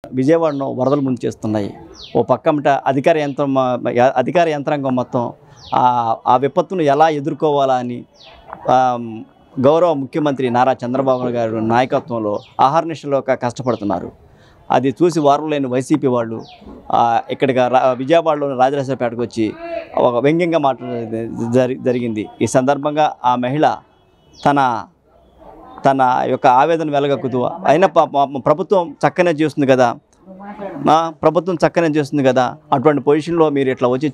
విజయవాడను వరదలు ముంచేస్తున్నాయి. ఓ పక్కమట అధికార యంత్రాంగం మొత్తం ఆ విపత్తును ఎలా ఎదుర్కోవాలా అని గౌరవ ముఖ్యమంత్రి నారా చంద్రబాబు గారి నాయకత్వంలో అహర్నిశలో కష్టపడుతున్నారు. అది చూసి వారం లేని వైసీపీ వాళ్ళు ఇక్కడికి విజయవాడలోని రాజరాజపేటకు వచ్చి ఒక వ్యంగ్యంగా జరిగింది. ఈ సందర్భంగా ఆ మహిళ తన యొక్క ఆవేదన వెలగక్కుతూ అయినా ప్రభుత్వం చక్కనే చేస్తుంది కదా, అటువంటి పొజిషన్లో మీరు ఇట్లా వచ్చి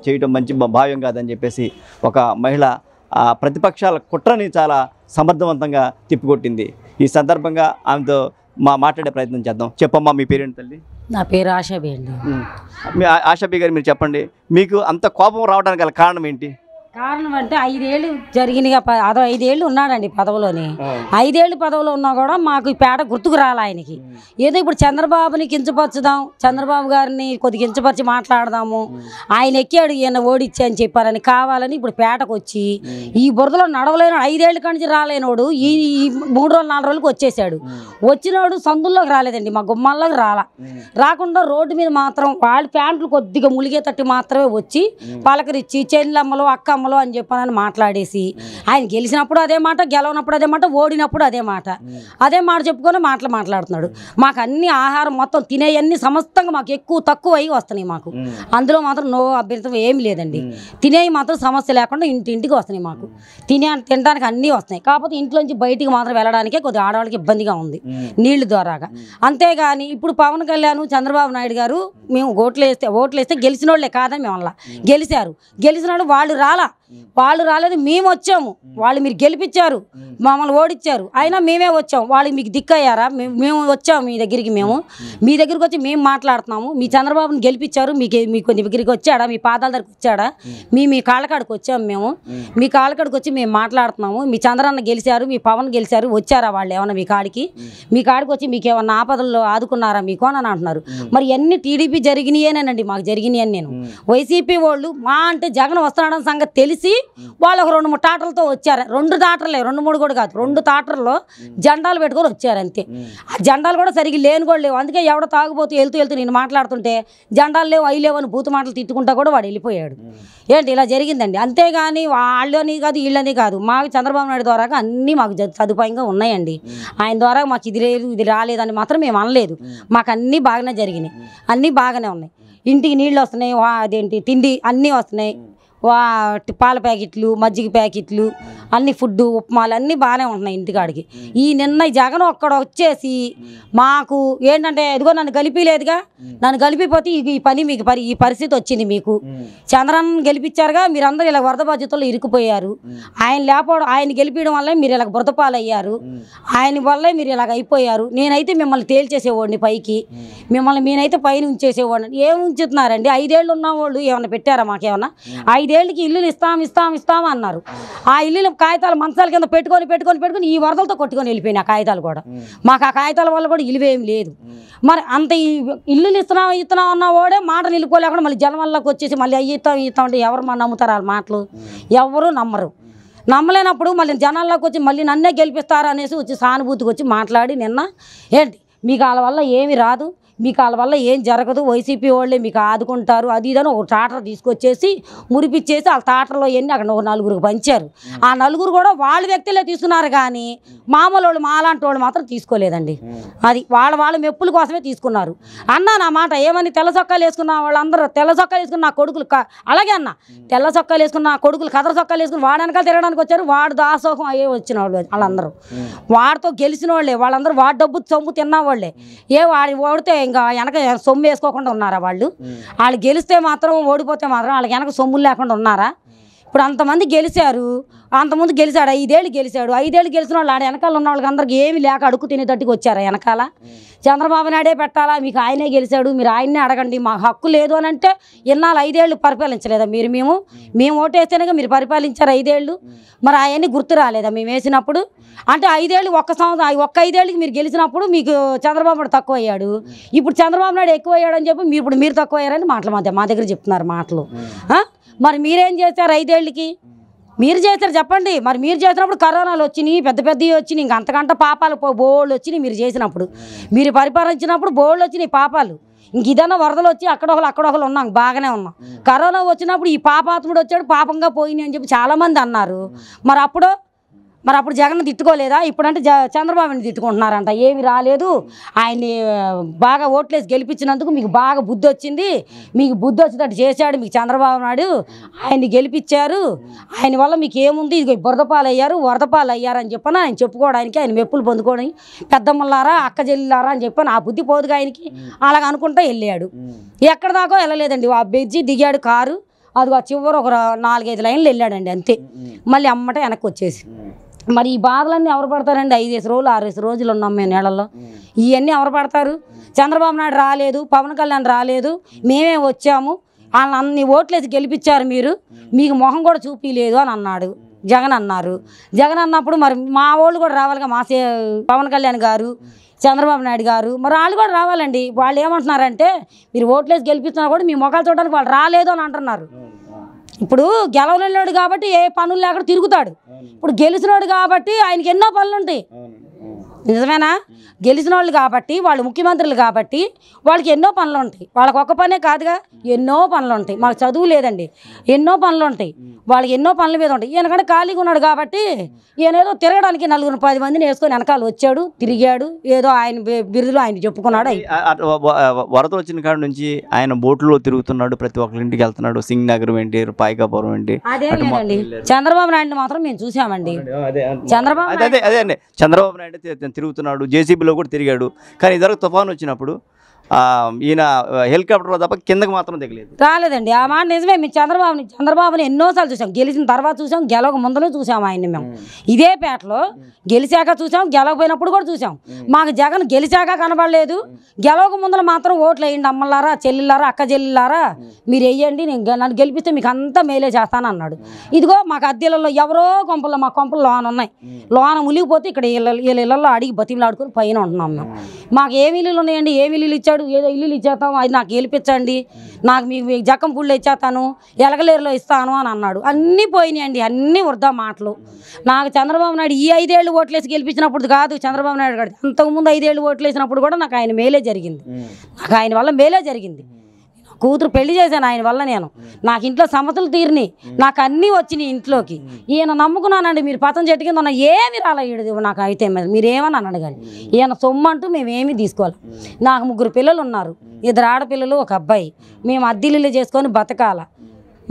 చేయడం మంచి భావ్యం కాదని చెప్పేసి ఒక మహిళ ప్రతిపక్షాల కుట్రని చాలా సమర్థవంతంగా తిప్పికొట్టింది. ఈ సందర్భంగా ఆమెతో మాట్లాడే ప్రయత్నం చేద్దాం. చెప్పమ్మా, మీ పేరేంటి తల్లి? నా పేరు ఆశాబి అండి. మీ ఆశాబి గారు, మీరు చెప్పండి, మీకు అంత కోపం రావడానికి గల కారణం ఏంటి? కారణం అంటే 5 ఏళ్ళు జరిగినగా అదో 5 ఏళ్ళు ఉన్నాడండి పదవిలోని. 5 ఏళ్ళు పదవిలో ఉన్నా కూడా మాకు ఈ పేట గుర్తుకు రాలి ఆయనకి. ఏదో ఇప్పుడు చంద్రబాబుని కించపరచుదాం, చంద్రబాబు గారిని కొద్ది కించపరిచి మాట్లాడదాము, ఆయన ఎక్కాడు ఈయన ఓడిచ్చి అని చెప్పారని కావాలని ఇప్పుడు పేటకు వచ్చి ఈ బురదలో నడవలేను 5 ఏళ్ళ కంచి రాలేనోడు ఈ 3 రోజులు 4 రోజులకు వచ్చేసాడు. వచ్చినోడు సందుల్లోకి రాలేదండి, మా గుమ్మాల్లోకి రాకుండా రోడ్డు మీద మాత్రం వాళ్ళ ప్యాంట్లు కొద్దిగా ములిగేటట్టు మాత్రమే వచ్చి పలకరించి చెల్లమ్మలు అక్కమ్మలు అని చెప్పానని మాట్లాడేసి ఆయన గెలిచినప్పుడు అదే మాట, గెలవనప్పుడు అదే మాట, ఓడినప్పుడు అదే మాట చెప్పుకొని మాట్లాడుతున్నాడు. మాకు అన్ని ఆహారం మొత్తం తినేయన్నీ సమస్తంగా మాకు ఎక్కువ తక్కువ అయ్యి వస్తున్నాయి. మాకు అందులో మాత్రం నో అభ్యంతరం ఏమి లేదండి. తినేవి మాత్రం సమస్య లేకుండా ఇంటింటికి వస్తున్నాయి. మాకు తినడానికి అన్నీ వస్తున్నాయి. కాకపోతే ఇంట్లోంచి బయటికి మాత్రం వెళ్ళడానికే కొద్దిగా ఆడవాళ్ళకి ఇబ్బందిగా ఉంది నీళ్లు ద్వారాగా. అంతేగాని ఇప్పుడు పవన్ కళ్యాణ్ చంద్రబాబు నాయుడు గారు మేము ఓట్లు వేస్తే గెలిచిన వాళ్ళే కాదని మేము అలా గెలిచినాడు. వాళ్ళు రాలేదు, మేము వచ్చాము. వాళ్ళు మీరు గెలిపించారు, మమ్మల్ని ఓడిచ్చారు, అయినా మేమే వచ్చాము. వాళ్ళు మీకు దిక్కయ్యారా? మేము వచ్చాము మీ దగ్గరికి. మీ దగ్గరికి వచ్చి మేము మాట్లాడుతున్నాము. మీ చంద్రబాబుని గెలిపించారు, మీకు దగ్గరికి వచ్చాడా? మీ పాదాల దగ్గరికి వచ్చాడా? మీ కాళ్ళకాడికి వచ్చాము. మీ కాళ్ళకాడికి వచ్చి మేము మాట్లాడుతున్నాము. మీ చంద్రన్న గెలిచారు, మీ పవన్ గెలిచారు, వచ్చారా వాళ్ళు ఏమన్నా మీ కాడికి వచ్చి మీకు ఏమన్నా ఆపదల్లో ఆదుకున్నారా మీకు అని అంటున్నారు. మరి అన్ని టీడీపీ జరిగినాయేనండి, మాకు జరిగినాయని. నేను వైసీపీ వాళ్ళు అంటే జగన్ వస్తున్నాడని సంగతి తెలిసి వాళ్ళు ఒక 2-3 టాటర్లతో వచ్చారు. 2 టాటర్లే, 2-3 కూడా కాదు, 2 టాటర్లో జెండాలు పెట్టుకొని వచ్చారు అంతే. ఆ జెండాలు కూడా సరిగ్గా లేని కూడా లేవు. అందుకే ఎవడో తాగుబోతూ వెళ్తూ నేను మాట్లాడుతుంటే జెండాలు లేవు అవి లేవు అని బూతు మాటలు తిట్టుకుంటా కూడా వాడు వెళ్ళిపోయాడు. ఏంటి ఇలా జరిగిందండి. అంతేగాని వాళ్ళని కాదు వీళ్ళని కాదు, మాకు చంద్రబాబు నాయుడు ద్వారా అన్నీ మాకు సదుపాయంగా ఉన్నాయండి. ఆయన ద్వారా మాకు ఇది లేదు ఇది రాలేదని మాత్రం మేము అనలేదు. మాకు అన్నీ బాగానే జరిగినాయి, అన్నీ బాగానే ఉన్నాయి. ఇంటికి నీళ్ళు వస్తున్నాయి, అదేంటి తిండి అన్నీ వస్తున్నాయి, పాల ప్యాకెట్లు, మజ్జిగ ప్యాకెట్లు, అన్ని ఫుడ్డు ఉప్మాలు అన్నీ బాగానే ఉంటున్నాయి ఇంటికాడికి. నిన్న జగన్ ఒక్కడ వచ్చేసి మాకు ఏంటంటే ఇదిగో నన్ను గెలిపిలేదుగా, నన్ను గెలిపిపోతే ఈ పరిస్థితి వచ్చింది. మీకు చంద్రన్న గెలిపించారుగా, మీరందరూ ఇలా వరద బాధ్యతల్లో ఇరుక్కుపోయారు. ఆయన గెలిపించడం వల్లే మీరు ఇలా బురదపాలు అయ్యారు, ఆయన వల్లే మీరు ఇలాగ అయిపోయారు. నేనైతే మిమ్మల్ని తేల్చేసేవాడిని పైకి, నేనైతే పైన ఉంచేసేవాడిని. ఏమి ఉంచుతున్నారండి? 5 ఏళ్ళు ఉన్న వాళ్ళు ఏమన్నా పెట్టారా? మాకేమన్నా 5 ఏళ్ళకి ఇల్లులు ఇస్తాం అన్నారు. ఆ ఇల్లులు కాగితాలు మంచాల కింద పెట్టుకొని ఈ వరదలతో కొట్టుకొని వెళ్ళిపోయినాయి ఆ కాగితాలు కూడా. మాకు ఆ కాగితాల వల్ల కూడా ఇల్లువేం లేదు. మరి అంత ఇల్లులు ఇస్తున్నాం అన్న వాడే మాట నిలుపుకోలేకుండా మళ్ళీ జనం వల్లకి వచ్చేసి మళ్ళీ ఇస్తాం అంటే ఎవరు నమ్ముతారు? వాళ్ళ మాటలు ఎవరు నమ్మలేనప్పుడు మళ్ళీ జనాల్లోకి వచ్చి మళ్ళీ నన్నే గెలిపిస్తారు అనేసి వచ్చి సానుభూతికి వచ్చి మాట్లాడి నిన్న ఏంటి మీకు వాళ్ళ వల్ల ఏమి రాదు, మీకు వాళ్ళ వల్ల ఏం జరగదు, వైసీపీ వాళ్ళే మీకు ఆదుకుంటారు అది ఇదని ఒక టాటర్ తీసుకొచ్చేసి మురిపిచ్చేసి వాళ్ళ టాటర్లో ఎన్ని అక్కడ ఒక 4గురికి పంచారు. ఆ 4గురు కూడా వాళ్ళ వ్యక్తులే తీసుకున్నారు, కానీ మామూలు వాళ్ళు మాలాంటి వాళ్ళు మాత్రం తీసుకోలేదండి. అది వాళ్ళ మెప్పుల కోసమే తీసుకున్నారు. అన్నా నా మాట ఏమని తెల్ల చొక్కాలు వేసుకున్న వాళ్ళందరూ తెల్ల చొక్కాలు వేసుకున్న నా కొడుకులు అలాగే అన్న తెల్ల చొక్కాలు వేసుకున్న నా కొడుకులు కదర చొక్కాలు వేసుకుని వాడు వెనకాల తిరగడానికి వచ్చారు. వాడు దాసోహం అయ్యే వచ్చిన వాళ్ళు వాళ్ళందరూ, వాడితో గెలిచిన వాళ్ళే, వాళ్ళందరూ వాడి డబ్బు సొమ్ము తిన్న వాళ్ళే. ఓడితే ఇంకా వెనక సొమ్ము వేసుకోకుండా ఉన్నారా? వాళ్ళు గెలిస్తే మాత్రం ఓడిపోతే మాత్రం వాళ్ళకి వెనక సొమ్ములు లేకుండా ఉన్నారా? ఇప్పుడు అంతమంది గెలిచారు, అంతకుముందు గెలిచాడు 5 ఏళ్ళు గెలిచాడు. 5 ఏళ్ళు గెలిచిన వాళ్ళు వెనకాల ఉన్న వాళ్ళకి అందరికి ఏమి లేక అడుక్కు తినేటట్టుకు వచ్చారా వెనకాల? చంద్రబాబు నాయుడే పెట్టాలా, మీకు ఆయనే గెలిచాడు, మీరు ఆయన్నే అడగండి, మాకు హక్కు లేదు అని అంటే ఇన్నాళ్ళు 5 ఏళ్ళు పరిపాలించలేదా మీరు? మేము ఓటేస్తేనే మీరు పరిపాలించారు 5 ఏళ్ళు. మరి అవన్నీ గుర్తు రాలేదా మేము వేసినప్పుడు? అంటే 5 ఏళ్ళు ఒక్క 5 ఏళ్ళకి మీరు గెలిచినప్పుడు మీకు చంద్రబాబు నాయుడు తక్కువ అయ్యాడు, ఇప్పుడు చంద్రబాబు నాయుడు ఎక్కువ అయ్యాడు అని చెప్పి మీరు తక్కువ అయ్యారని మాటలు మా దగ్గర చెప్తున్నారు మాటలు. మరి మీరేం చేశారు 5 ఏళ్ళకి? మీరు చేశారు చెప్పండి. మరి మీరు చేసినప్పుడు కరోనాలు వచ్చినాయి, పెద్ద పెద్దవి వచ్చినాయి, ఇంక అంతకంటే పాపాలు బోళ్ళు వచ్చినాయి. మీరు చేసినప్పుడు, మీరు పరిపాలించినప్పుడు బోళ్ళు వచ్చినాయి పాపాలు. ఇంక ఇదన్నా వరదలు వచ్చి అక్కడొకరు ఉన్నాం, బాగానే ఉన్నాం. కరోనా వచ్చినప్పుడు ఈ పాపాత్ముడు వచ్చాడు, పాపంగా పోయినాయి అని చెప్పి చాలామంది అన్నారు. మరి అప్పుడు జగన్ తిట్టుకోలేదా? ఇప్పుడంటే చంద్రబాబుని తిట్టుకుంటున్నారంట. ఏమి రాలేదు, ఆయన్ని బాగా ఓట్లేసి గెలిపించినందుకు మీకు బాగా బుద్ధి వచ్చింది, మీకు బుద్ధి వచ్చేటట్టు చేశాడు మీకు చంద్రబాబు నాయుడు, ఆయన్ని గెలిపించారు, ఆయన వల్ల మీకు ఏముంది, ఇది వరదపాలు అయ్యారు అని చెప్పని ఆయన చెప్పుకోవడానికి, ఆయన మెప్పులు పొందుకోవడానికి, పెద్దమ్మలారా అక్క చెల్లిలారా అని చెప్పని ఆ బుద్ధి పోదుగా ఆయనకి. అలాగ అనుకుంటా వెళ్ళాడు. ఎక్కడ దాకా వెళ్ళలేదండి. ఆ బెజ్జి దిగాడు కారు, అది ఆ చివరి ఒక 4-5 లైన్లు వెళ్ళాడండి అంతే. మళ్ళీ అమ్మట వెనక్కి వచ్చేసి. మరి ఈ బాధలన్నీ ఎవరు పడతారండి? 5 రోజులు 6 రోజులు ఉన్నాం మేము నీళ్ళల్లో. ఇవన్నీ ఎవరు పడతారు? చంద్రబాబు నాయుడు రాలేదు, పవన్ కళ్యాణ్ రాలేదు, మేమే వచ్చాము, వాళ్ళని అన్ని ఓట్లేసి గెలిపించారు, మీకు మొహం కూడా చూపించలేదు అని అన్నాడు జగన్ అన్నారు. జగన్ అన్నప్పుడు మరి మా వాళ్ళు కూడా రావాలిగా, పవన్ కళ్యాణ్ గారు, చంద్రబాబు నాయుడు గారు, మరి వాళ్ళు కూడా రావాలండి. వాళ్ళు ఏమంటున్నారంటే మీరు ఓట్లేసి గెలిపిస్తున్నా కూడా మీ మొఖాలు చూడడానికి వాళ్ళు రాలేదు అని అంటున్నారు. ఇప్పుడు గెలవలేడు కాబట్టి ఏ పనులు లేకుండా తిరుగుతాడు. ఇప్పుడు గెలిచినోడు కాబట్టి ఆయనకి ఎన్నో పనులు ఉంటాయి. నిజమేనా? గెలిచిన వాళ్ళు కాబట్టి, వాళ్ళు ముఖ్యమంత్రులు కాబట్టి వాళ్ళకి ఎన్నో పనులు ఉంటాయి. వాళ్ళకి ఒక్క పనే కాదుగా, ఎన్నో పనులు ఉంటాయి. మాకు చదువు లేదండి, ఎన్నో పనులు ఉంటాయి. వాళ్ళకి ఎన్నో పనుల మీద ఉంటాయి. ఈయనకంటే ఖాళీగా ఉన్నాడు కాబట్టి ఈయన ఏదో తిరగడానికి 4-10 మందిని వేసుకొని వెనకాల వచ్చాడు, తిరిగాడు, ఏదో ఆయన బిరుదులు ఆయన చెప్పుకున్నాడు. వరద వచ్చిన కాడ నుంచి ఆయన బోట్లో తిరుగుతున్నాడు, ప్రతి ఒక్కరి ఇంటికి వెళ్తున్నాడు. సింగ్ నగరం ఏంటి, పాయకాపురం ఏంటి, అదేంటండి. చంద్రబాబు నాయుడు మాత్రం మేము చూసామండి. చంద్రబాబు నాయుడు తిరుగుతున్నాడు, జేసీబీలో కూడా తిరిగాడు. కానీ ఇదివరకు తుఫాను వచ్చినప్పుడు ఈయన హెలికాప్టర్లో తప్ప కిందకి మాత్రం దిగలేదు, రాలేదండి. ఆ మాట నిజమే. మేము చంద్రబాబుని ఎన్నోసార్లు చూసాం. గెలిచిన తర్వాత చూసాం, గెలవక ముందరూ చూసాం ఆయన్ని. మేము ఇదే పేటలో గెలిచాక చూసాం, గెలవపోయినప్పుడు కూడా చూసాం. మాకు జగన్ గెలిచాక కనబడలేదు, గెలవక ముందర మాత్రం ఓట్లు వేయండి అమ్మలారా, చెల్లిలారా, అక్క చెల్లిలారా, మీరు వేయండి, నన్ను గెలిపిస్తే మీకు అంతా మేలే చేస్తాను అన్నాడు. ఇదిగో మాకు అద్దెలలో ఎవరో కొంపల్లో, మా కొంపలు లోన ఉన్నాయి, లోన మునిగిపోతే ఇక్కడ వీళ్ళ ఇళ్ళల్లో అడిగి బతిమలాడుకొని పైన ఉంటున్నాం మేము. మాకు ఏమి ఇల్లులు ఉన్నాయండి? ఏమి ఇల్లులు ఇచ్చాడు? ఏదో ఇల్లులు ఇచ్చేస్తాం, అది నాకు గెలిపించండి, నాకు మీకు జక్కం పుళ్ళు ఇచ్చేస్తాను, ఎలగలేరులో ఇస్తాను అని అన్నాడు. అన్నీ పోయినాయండి, అన్నీ వృధా మాటలు. నాకు చంద్రబాబు నాయుడు ఈ 5 ఏళ్ళు ఓట్లేసి గెలిపించినప్పుడు కాదు, చంద్రబాబు నాయుడు గారు అంతకుముందు 5 ఏళ్ళు ఓట్లు వేసినప్పుడు కూడా నాకు ఆయన మేలే జరిగింది. నాకు ఆయన వల్ల మేలే జరిగింది. కూతురు పెళ్లి చేశాను ఆయన వల్ల. నాకు ఇంట్లో సమస్యలు తీరినాయి, నాకు అన్నీ వచ్చినాయి ఇంట్లోకి. ఈయన నమ్ముకున్నానండి. మీరు పచ్చం చెట్టు కింద ఉన్న ఏమి రాలేదు నాకు అయితే, మీరేమని అన్నాడు కానీ ఈయన సొమ్ము అంటూ మేమేమీ తీసుకోవాలి. నాకు 3 పిల్లలు ఉన్నారు, 2 ఆడపిల్లలు, 1 అబ్బాయి. మేము అద్దెలు చేసుకొని బతకాల.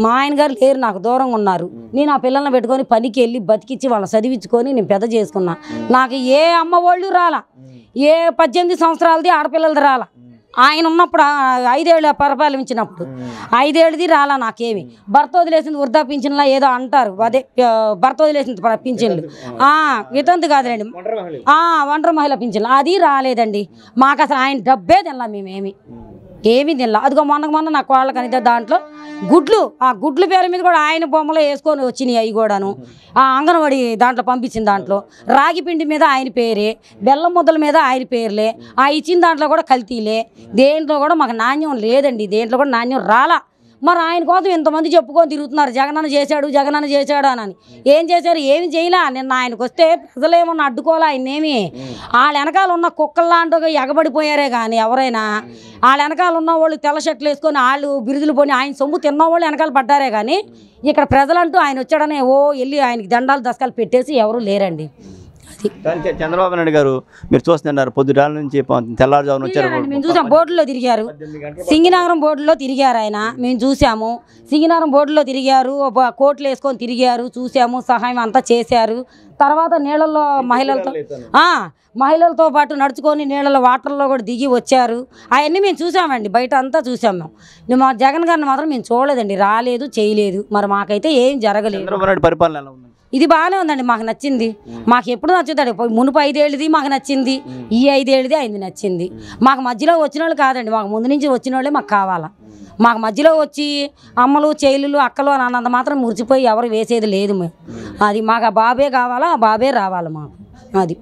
మా ఆయన గారు లేరు, నాకు దూరంగా ఉన్నారు. నేను ఆ పిల్లల్ని పెట్టుకొని పనికి వెళ్ళి బతికిచ్చి వాళ్ళని చదివించుకొని నేను పెద్ద చేసుకున్నా. నాకు ఏ అమ్మ వాళ్ళు రాలా, ఏ 18 సంవత్సరాలది ఆడపిల్లలది రాలా. ఆయన ఉన్నప్పుడు 5 ఏళ్ళు పరిపాలించినప్పుడు 5 ఏళ్ళది రాలా నాకేమి. భర్త వదిలేసింది వృద్ధా పింఛన్లా ఏదో అంటారు, అదే భర్త వదిలేసింది పింఛన్లు, వితంతు కాదులేండి, ఒంటరి మహిళ పింఛన్లు, అది రాలేదండి మాకు. అసలు ఆయన డబ్బే తినలా, మేమేమి ఏమీ తినలా. అదిగో మొన్న నాకు వాళ్ళకనితే దాంట్లో గుడ్లు, ఆ గుడ్లు పేరు మీద కూడా ఆయన బొమ్మలో వేసుకొని వచ్చినాయి. అవి కూడాను ఆ అంగన్వాడి దాంట్లో పంపించిన దాంట్లో రాగి పిండి మీద ఆయన పేరే, బెల్లం ముద్దల మీద ఆయన పేర్లే, ఆ ఇచ్చిన దాంట్లో కూడా కల్తీలే. దేంట్లో కూడా మాకు నాణ్యం లేదండి, దేంట్లో కూడా నాణ్యం రాలా. మరి ఆయన కోసం ఎంతమంది చెప్పుకొని తిరుగుతున్నారు, జగనన్న చేశాడు అని. ఏం చేశారు? ఏమి చేయలే. నిన్న ఆయనకు వస్తే ప్రజలు ఏమన్నా అడ్డుకోలే ఆయన్నేమి. వాళ్ళ వెనకాల ఉన్న కుక్కల్లాంటిగా ఎగబడిపోయారే కానీ ఎవరైనా, వాళ్ళ వెనకాల ఉన్న వాళ్ళు తెల్ల షర్ట్లు వేసుకొని వాళ్ళు బిరుదులు పోని ఆయన సొమ్ము తిన్నవాళ్ళు వెనకాల పడ్డారే కానీ ఇక్కడ ప్రజలంటూ ఆయన వచ్చాడనే వెళ్ళి ఆయనకి దండాలు దశకాలు పెట్టేసి ఎవరు లేరండి. చంద్రబాబు నాయుడు గారు మీరు చూస్తున్నారు, పొద్దుటాల నుంచి తెల్లారుజామున వచ్చారు. మేము చూసాం, బోర్డులో తిరిగారు, సింగినగరం బోర్డులో తిరిగారు ఆయన, మేము చూసాము. సింగినగరం బోర్డులో తిరిగారు, కోట్లు వేసుకొని తిరిగారు, చూసాము, సహాయం అంతా చేశారు. తర్వాత నీళ్ళల్లో మహిళలతో పాటు నడుచుకొని నీళ్ళలో వాటర్లో కూడా దిగి వచ్చారు. అవన్నీ మేము చూసామండి, బయట అంతా చూసాం. మేము మా జగన్ గారిని మాత్రం మేము చూడలేదండి, రాలేదు, చేయలేదు. మరి మాకైతే ఏం జరగలేదు. పరిపాలన ఇది బాగానే ఉందండి, మాకు నచ్చింది. మాకు ఎప్పుడు నచ్చుతాడు, మునుపు 5 ఏళ్ళది మాకు నచ్చింది, ఈ 5 ఏళ్ళది ఆయనది నచ్చింది. మాకు మధ్యలో వచ్చిన వాళ్ళు కాదండి, మాకు ముందు నుంచి వచ్చిన వాళ్ళే మాకు కావాలా. మాకు మధ్యలో వచ్చి అమ్మలు చెల్లెలు అక్కలు అని అన్నంత మాత్రం మురిచిపోయి ఎవరు వేసేది లేదు. అది మాకు ఆ బాబే కావాలా, ఆ బాబే రావాలి మాకు. అది